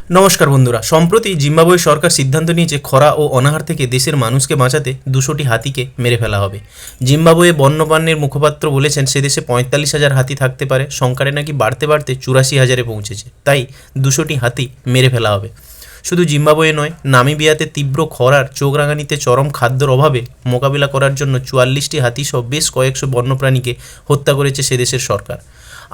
নমস্কার বন্ধুরা, সম্প্রতি জিম্বাবুয়ে সরকার সিদ্ধান্ত নিয়েছে খরা ও অনাহার থেকে দেশের মানুষকে বাঁচাতে 200টি হাতিকে মেরে ফেলা হবে। জিম্বাবুয়ে বন্যপ্রাণীর মুখপাত্র বলেছেন সে দেশে 45,000 হাতি থাকতে পারে, সংখ্যাটা নাকি বাড়তে বাড়তে 84,000-এ পৌঁছেছে, তাই 200টি হাতি মেরে ফেলা হবে। শুধু জিম্বাবুয়ে নয়, নামিবিয়াতে তীব্র খরার চোখ রাঙানিতে চরম খাদ্যর অভাবে মোকাবিলা করার জন্য 44টি হাতিসহ বেশ কয়েকশো বন্যপ্রাণীকে হত্যা করেছে সে দেশের সরকার।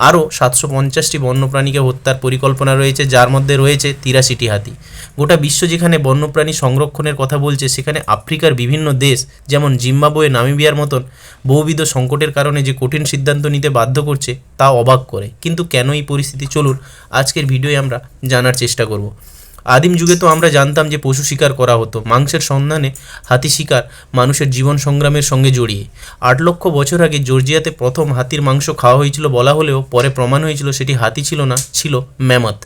আরও 750টি বন্যপ্রাণীকে হত্যার পরিকল্পনা রয়েছে, যার মধ্যে রয়েছে 83টি হাতি। গোটা বিশ্ব যেখানে বন্যপ্রাণী সংরক্ষণের কথা বলছে, সেখানে আফ্রিকার বিভিন্ন দেশ যেমন জিম্বাবুয়ে, নামিবিয়ার মতন বহুবিধ সংকটের কারণে যে কঠিন সিদ্ধান্ত নিতে বাধ্য করছে তা অবাক করে। কিন্তু কেন এই পরিস্থিতি, চলুন আজকের ভিডিওয়ে আমরা জানার চেষ্টা করব। আদিম যুগে তো আমরা জানতাম যে পশু শিকার করা হতো, মাংসের সন্ধানে হাতি শিকার মানুষের জীবন সংগ্রামের সঙ্গে জড়িয়ে। 8 লক্ষ বছর আগে জর্জিয়াতে প্রথম হাতির মাংস খাওয়া হয়েছিল বলা হলেও পরে প্রমাণ হয়েছিল সেটি হাতি ছিল না, ছিল ম্যামথ।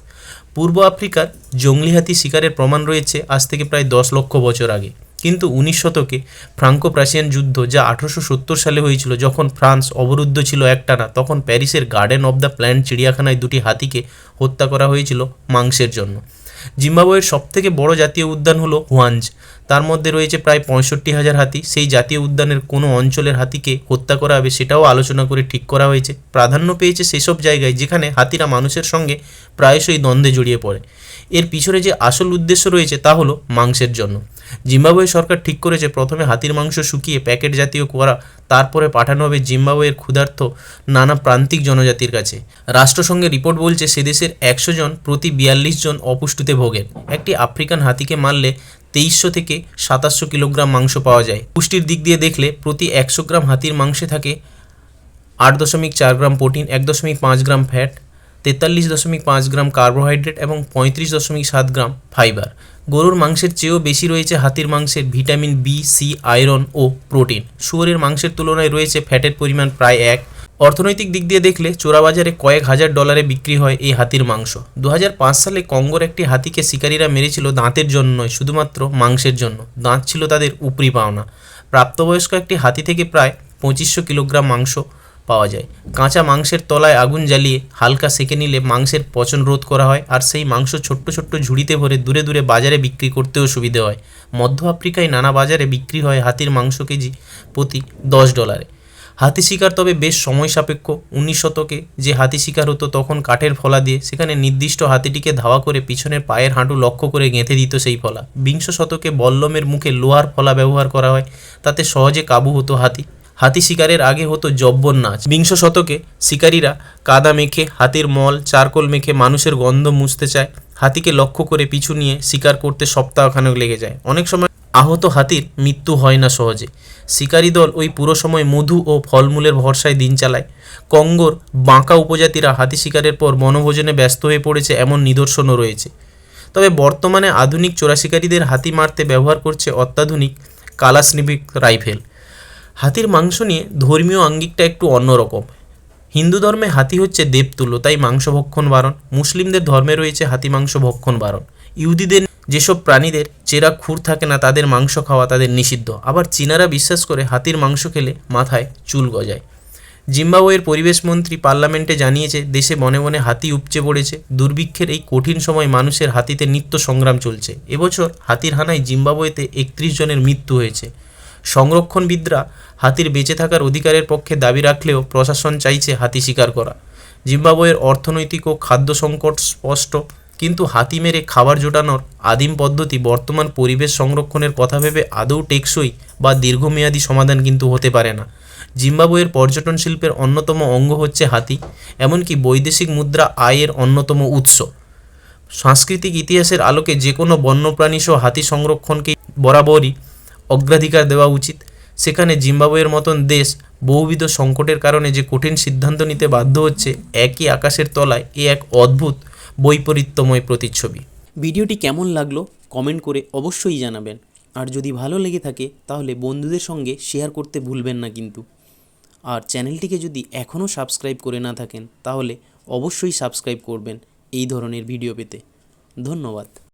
পূর্ব আফ্রিকার জংলি হাতি শিকারের প্রমাণ রয়েছে আজ থেকে প্রায় 10 লক্ষ বছর আগে। কিন্তু 19 শতকে ফ্রাঙ্কো প্রাশিয়ান যুদ্ধ, যা 1870 সালে হয়েছিল, যখন ফ্রান্স অবরুদ্ধ ছিল একটানা, তখন প্যারিসের গার্ডেন অব দ্য প্ল্যান্ট চিড়িয়াখানায় 2টি হাতিকে হত্যা করা হয়েছিল মাংসের জন্য। জিম্বাবুয়ের সবথেকে বড় জাতীয় উদ্যান হলো হুয়াঞ্জ, তার মধ্যে রয়েছে প্রায় 65,000 হাতি। সেই জাতীয় উদ্যানের কোনো অঞ্চলের হাতিকে হত্যা করা হবে সেটাও আলোচনা করে ঠিক করা হয়েছে। প্রাধান্য পেয়েছে সেসব জায়গায় যেখানে হাতিরা মানুষের সঙ্গে প্রায়শই দ্বন্দ্বে জড়িয়ে পড়ে। এর পিছনে যে আসল উদ্দেশ্য রয়েছে তা হলো মাংসের জন্য। জিম্বাবুয়ে সরকার ঠিক করেছে প্রথমে হাতির মাংস শুকিয়ে প্যাকেট জাতীয় করা, তারপরে পাঠানো হবে জিম্বাবুয়ের ক্ষুধার্ত নানা প্রান্তিক জনজাতির কাছে। রাষ্ট্রসংঘের রিপোর্ট বলছে সে দেশের 100 জন প্রতি 42 জন অপুষ্টিতে ভোগেন। একটি আফ্রিকান হাতিকে মারলে 2300 থেকে 2700 কিলোগ্রাম মাংস পাওয়া যায়। পুষ্টির দিক দিয়ে দেখলে প্রতি 100 গ্রাম হাতির মাংসে থাকে 8.4 গ্রাম প্রোটিন, 1.5 গ্রাম ফ্যাট, 43.5 গ্রাম কার্বোহাইড্রেট এবং 35.7 গ্রাম ফাইবার। গরুর মাংসের চেয়েও বেশি রয়েছে হাতির মাংসের ভিটামিন বি, সি, আয়রন ও প্রোটিন। শুয়োরের মাংসের তুলনায় রয়েছে ফ্যাটের পরিমাণ প্রায় 1। অর্থনৈতিক দিক দিয়ে দেখলে চোরাবাজারে কয়েক হাজার ডলারে বিক্রি হয় এই হাতির মাংস। 2005 সালে কঙ্গোর একটি হাতিকে শিকারীরা মেরেছিল দাঁতের জন্য নয়, শুধুমাত্র মাংসের জন্য। দাঁত ছিল তাদের উপরি পাওনা। প্রাপ্তবয়স্ক একটি হাতি থেকে প্রায় 2500 কিলোগ্রাম মাংস পাওয়া যায়। কাঁচা মাংসের তলায় আগুন জ্বালিয়ে হালকা সেঁকে নিলে মাংসের পচন রোধ করা হয়, আর সেই মাংস ছোট্ট ছোট্ট ঝুড়িতে ভরে দূরে দূরে বাজারে বিক্রি করতেও সুবিধে হয়। মধ্য আফ্রিকায় নানা বাজারে বিক্রি হয় হাতির মাংস কেজি প্রতি $10। হাতি শিকার তবে বেশ সময় সাপেক্ষ। 19 শতকে যে হাতি শিকার হতো তখন কাঠের ফলা দিয়ে, সেখানে নির্দিষ্ট হাতিটিকে ধাওয়া করে পিছনের পায়ের হাঁটু লক্ষ্য করে গেঁথে দিত সেই ফলা। 20 শতকে বল্লমের মুখে লোহার ফলা ব্যবহার করা হয়, তাতে সহজে কাবু হতো হাতি। হাতি শিকারের আগে হতো জব্বর নাচ। 20 শতকে শিকারীরা কাদা মেখে, হাতির মল, চারকোল মেখে মানুষের গন্ধ মুছতে চায়। হাতিকে লক্ষ্য করে পিছু নিয়ে শিকার করতে সপ্তাহখানেক লেগে যায়। অনেক সময় আহত হাতির মৃত্যু হয় না সহজে। শিকারী দল ওই পুরো সময় মধু ও ফলমূলের ভরসায় দিন চালায়। কঙ্গোর বাঁকা উপজাতিরা হাতি শিকারের পর বনভোজনে ব্যস্ত হয়ে পড়েছে, এমন নিদর্শনও রয়েছে। তবে বর্তমানে আধুনিক চোরা শিকারীদের হাতি মারতে ব্যবহার করছে অত্যাধুনিক কালাশনিকভ রাইফেল। হাতির মাংস নিয়ে ধর্মীয় আঙ্গিকটা একটু অন্যরকম। হিন্দু ধর্মে হাতি হচ্ছে দেবতুল্য, তাই মাংস ভক্ষণ বারণ। মুসলিমদের ধর্মে রয়েছে হাতি মাংস ভক্ষণ বারণ। ইহুদিদের যেসব প্রাণীদের চেরা খুর থাকে না তাদের মাংস খাওয়া তাদের নিষিদ্ধ। আবার চীনারা বিশ্বাস করে হাতির মাংস খেলে মাথায় চুল গজায়। জিম্বাবুয়ের পরিবেশ মন্ত্রী পার্লামেন্টে জানিয়েছে দেশে বনে বনে হাতি উপচে পড়েছে। দুর্ভিক্ষের এই কঠিন সময় মানুষের হাতিতে নিত্য সংগ্রাম চলছে। এবছর হাতির হানায় জিম্বাবুয়েতে 31 জনের মৃত্যু হয়েছে। সংরক্ষণবিদরা হাতির বেঁচে থাকার অধিকারের পক্ষে দাবি রাখলেও প্রশাসন চাইছে হাতি শিকার করা। জিম্বাবুয়ের অর্থনৈতিক ও খাদ্য সংকট স্পষ্ট, কিন্তু হাতি মেরে খাবার জোটানোর আদিম পদ্ধতি বর্তমান পরিবেশ সংরক্ষণের কথা ভেবে আদৌ টেকসই বা দীর্ঘমেয়াদী সমাধান কিন্তু হতে পারে না। জিম্বাবুয়ের পর্যটন শিল্পের অন্যতম অঙ্গ হচ্ছে হাতি, এমনকি বৈদেশিক মুদ্রা আয়ের অন্যতম উৎস। সাংস্কৃতিক ইতিহাসের আলোকে যে কোনো বন্যপ্রাণী সহ হাতি সংরক্ষণকে বরাবরই অগ্রাধিকার দেওয়া উচিত। সেখানে জিম্বাবুয়ের মতন দেশ বহুবিধ সংকটের কারণে যে কঠিন সিদ্ধান্ত নিতে বাধ্য হচ্ছে, একই আকাশের তলায় এ এক অদ্ভুত বৈপরীত্যময় প্রতিচ্ছবি। ভিডিওটি কেমন লাগলো কমেন্ট করে অবশ্যই জানাবেন, আর যদি ভালো লেগে থাকে তাহলে বন্ধুদের সঙ্গে শেয়ার করতে ভুলবেন না কিন্তু। আর চ্যানেলটিকে যদি এখনও সাবস্ক্রাইব করে না থাকেন তাহলে অবশ্যই সাবস্ক্রাইব করবেন এই ধরনের ভিডিও পেতে। ধন্যবাদ।